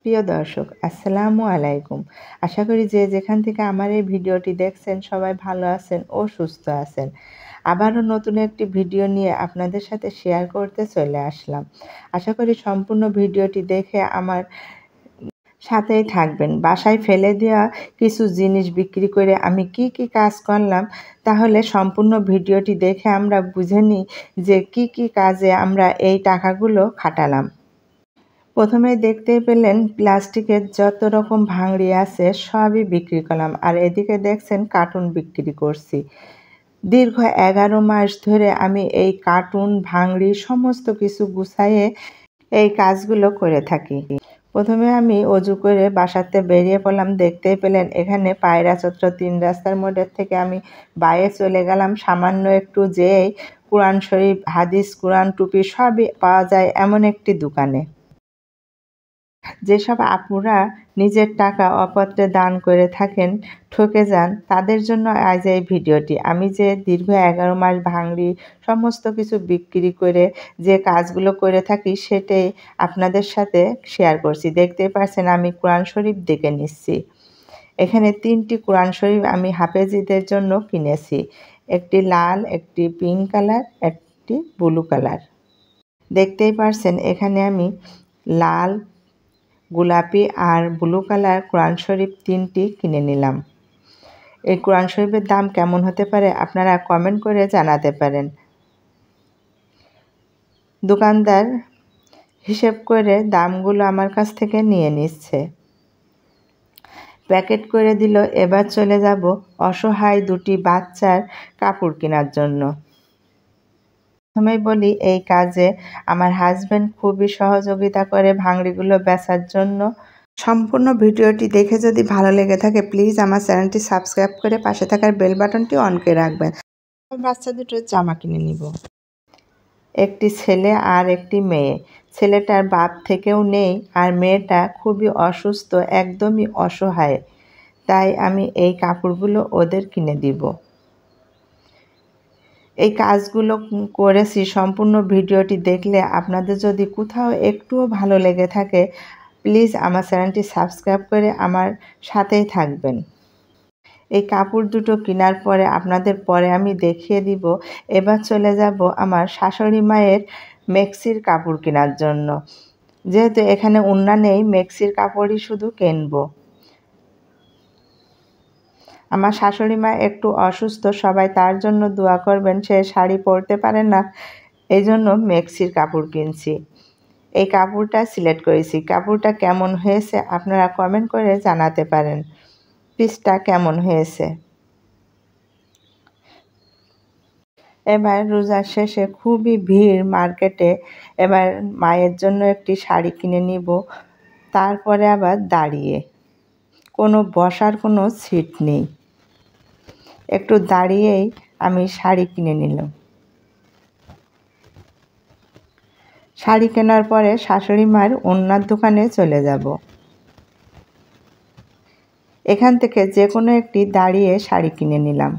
প্রিয় দর্শক, আসসালামু আলাইকুম। আশা করি যে যেখান থেকে আমার এই ভিডিওটি দেখছেন সবাই ভালো আছেন ও সুস্থ আছেন। আবারও নতুন একটি ভিডিও নিয়ে আপনাদের সাথে শেয়ার করতে চলে আসলাম। আশা করি সম্পূর্ণ ভিডিওটি দেখে আমার সাথেই থাকবেন। বাসায় ফেলে দেওয়া কিছু জিনিস বিক্রি করে আমি কি কাজ করলাম, তাহলে সম্পূর্ণ ভিডিওটি দেখে আমরা বুঝে নিই যে কি কাজে আমরা এই টাকাগুলো খাটালাম। প্রথমেই দেখতেই পেলেন প্লাস্টিকের যত রকম ভাঙড়ি আছে সবই বিক্রি করলাম, আর এদিকে দেখছেন কার্টুন বিক্রি করছি। দীর্ঘ 11 মাস ধরে আমি এই কার্টুন ভাঙড়ি সমস্ত কিছু গুছাইয়ে এই কাজগুলো করে থাকি। প্রথমে আমি অজু করে বাসাতে বেরিয়ে পড়লাম। দেখতেই পেলেন এখানে পায়রা চত্র 3 রাস্তার মোড়ের থেকে আমি বাইরে চলে গেলাম। সামান্য একটু যেয়েই কোরআন শরীফ, হাদিস, কোরআন, টুপি সবই পাওয়া যায় এমন একটি দোকানে। যেসব আপুরা নিজের টাকা অপত্রে দান করে থাকেন, ঠকে যান, তাদের জন্য আজ এই ভিডিওটি। আমি যে দীর্ঘ 11 মাস ভাঙড়ি সমস্ত কিছু বিক্রি করে যে কাজগুলো করে থাকি সেটাই আপনাদের সাথে শেয়ার করছি। দেখতেই পাচ্ছেন আমি কোরআন শরীফ দেখে নিচ্ছি। এখানে 3টি কোরআন শরীফ আমি হাফেজিদের জন্য কিনেছি। একটি লাল, একটি পিঙ্ক কালার, একটি ব্লু কালার। দেখতেই পাচ্ছেন এখানে আমি লাল, গোলাপি আর ব্লু কালার কোরআন শরীফ 3টি কিনে নিলাম। এই কোরআন শরীফের দাম কেমন হতে পারে আপনারা কমেন্ট করে জানাতে পারেন। দোকানদার হিসেব করে দামগুলো আমার কাছ থেকে নিয়ে নিচ্ছে, প্যাকেট করে দিল। এবার চলে যাব অসহায় 2টি বাচ্চার কাপড় কেনার জন্য। প্রথমেই বলি এই কাজে আমার হাজব্যান্ড খুবই সহযোগিতা করে ভাঙড়িগুলো বেচার জন্য। সম্পূর্ণ ভিডিওটি দেখে যদি ভালো লেগে থাকে প্লিজ আমার চ্যানেলটি সাবস্ক্রাইব করে পাশে থাকার বেল বাটনটি অন করে রাখবেন। বাচ্চা দুটোর জামা কিনে নিব। একটি ছেলে আর একটি মেয়ে। ছেলেটার বাপ থেকেও নেই আর মেয়েটা খুবই অসুস্থ, একদমই অসহায়, তাই আমি এই কাপড়গুলো ওদের কিনে দিব। এই কাজগুলো করেছি। সম্পূর্ণ ভিডিওটি দেখলে আপনাদের যদি কোথাও একটুও ভালো লেগে থাকে প্লিজ আমার চ্যানেলটি সাবস্ক্রাইব করে আমার সাথেই থাকবেন। এই কাপড় দুটো কেনার পরে আপনাদের পরে আমি দেখিয়ে দিব। এবার চলে যাব আমার শাশুড়ি মায়ের মেক্সির কাপড় কেনার জন্য। যেহেতু এখানে ওড়না নেই, মেক্সির কাপড়ই শুধু কিনবো। আমার শাশুড়ি মা একটু অসুস্থ, সবাই তার জন্য দোয়া করবেন। সে শাড়ি পরতে পারে না, এই জন্য মেক্সির কাপড় কিনছি। এই কাপড়টা সিলেক্ট করেছি। কাপড়টা কেমন হয়েছে আপনারা কমেন্ট করে জানাতে পারেন। পিসটা কেমন হয়েছে। এবার রোজার শেষে খুবই ভিড় মার্কেটে। এবার মায়ের জন্য একটি শাড়ি কিনে নিব। তারপরে আবার দাঁড়িয়ে, কোনো বসার কোনো সিট নেই, একটু দাঁড়িয়েই আমি শাড়ি কিনে নিলাম। শাড়ি কেনার পরে শাশুড়ি মার ওড়নার দোকানে চলে যাব। এখান থেকে যে কোনো একটি দাঁড়িয়ে শাড়ি কিনে নিলাম।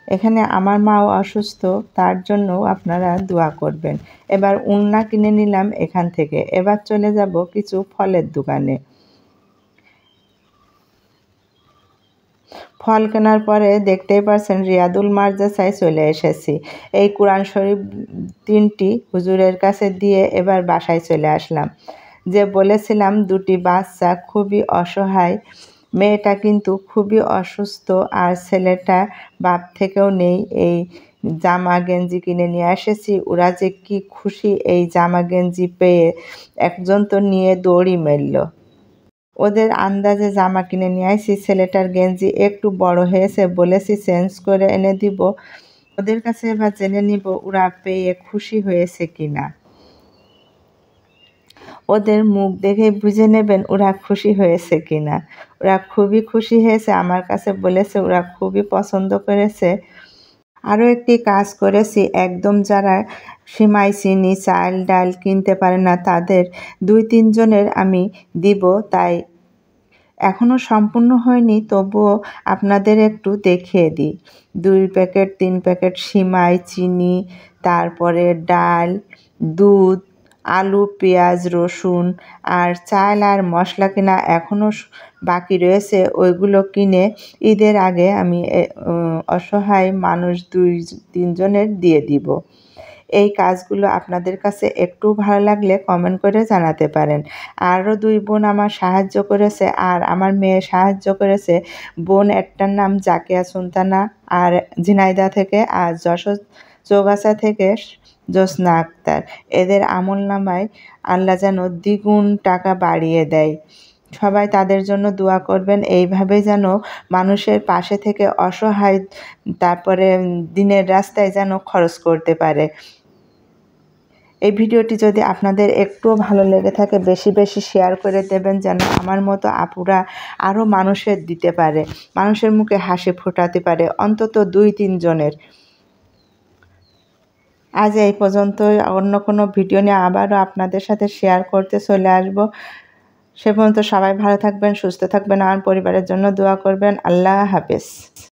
এখানে আমার মাও অসুস্থ, তার জন্য আপনারা দোয়া করবেন। এবার ওড়না কিনে নিলাম এখান থেকে। এবার চলে যাব কিছু ফলের দোকানে। ফল কেনার পরে দেখতেই পাচ্ছেন রিয়াদুল মাদ্রাসায় চলে এসেছি। এই কোরআন শরীফ 3টি হুজুরের কাছে দিয়ে এবার বাসায় চলে আসলাম। যে বলেছিলাম 2টি বাচ্চা খুবই অসহায়, মেয়েটা কিন্তু খুবই অসুস্থ আর ছেলেটা বাপ থেকেও নেই। এই জামা গেঞ্জি কিনে নিয়ে এসেছি। ওরা যে কি খুশি এই জামা গেঞ্জি পেয়ে, একজন তো নিয়ে দৌড়ি মেরল। ওদের আন্দাজে জামা কিনে নিয়ে আসি। ছেলেটার গেঞ্জি একটু বড় হয়েছে, বলেছি চেঞ্জ করে এনে দিব। ওদের কাছে এবার জেনে নিব ওরা পেয়ে খুশি হয়েছে কিনা। ওদের মুখ দেখে বুঝে নেবেন ওরা খুশি হয়েছে কিনা। ওরা খুবই খুশি হয়েছে, আমার কাছে বলেছে ওরা খুবই পছন্দ করেছে। আরও একটি কাজ করেছি, একদম যারা সিমাই, চিনি, চাল, ডাল কিনতে পারে না তাদের 2-3 জনের আমি দিব। তাই এখনও সম্পূর্ণ হয়নি, তবুও আপনাদের একটু দেখিয়ে দিই। 2 প্যাকেট 3 প্যাকেট সিমাই, চিনি, তারপরে ডাল, দুধ আলু, পেঁয়াজ, রসুন আর চাল আর মশলা কেনা এখনও বাকি রয়েছে। ওইগুলো কিনে ঈদের আগে আমি অসহায় মানুষ 2-3 জনের দিয়ে দিব। এই কাজগুলো আপনাদের কাছে একটু ভালো লাগলে কমেন্ট করে জানাতে পারেন। আরও 2 বোন আমার সাহায্য করেছে আর আমার মেয়ে সাহায্য করেছে। বোন একটার নাম জাকিয়া সুলতানা আর ঝিনাইদহ থেকে, আর যশোর চৌগাছা থেকে জ্যোৎস্না আক্তার। এদের আমলনামায় আল্লাহ যেন দ্বিগুণ টাকা বাড়িয়ে দেয়। সবাই তাদের জন্য দোয়া করবেন। এইভাবে যেন মানুষের পাশে থেকে অসহায় তারপরে দিনের রাস্তায় যেন খরচ করতে পারে। এই ভিডিওটি যদি আপনাদের একটুও ভালো লেগে থাকে বেশি বেশি শেয়ার করে দেবেন, যেন আমার মতো আপুরা আরও মানুষের দিতে পারে, মানুষের মুখে হাসি ফোটাতে পারে, অন্তত 2-3 জনের। আজ এই পর্যন্তই। অন্য কোনো ভিডিও নিয়ে আবারও আপনাদের সাথে শেয়ার করতে চলে আসব। সে পর্যন্ত সবাই ভালো থাকবেন, সুস্থ থাকবেন, আমার পরিবারের জন্য দোয়া করবেন। আল্লাহ হাফেজ।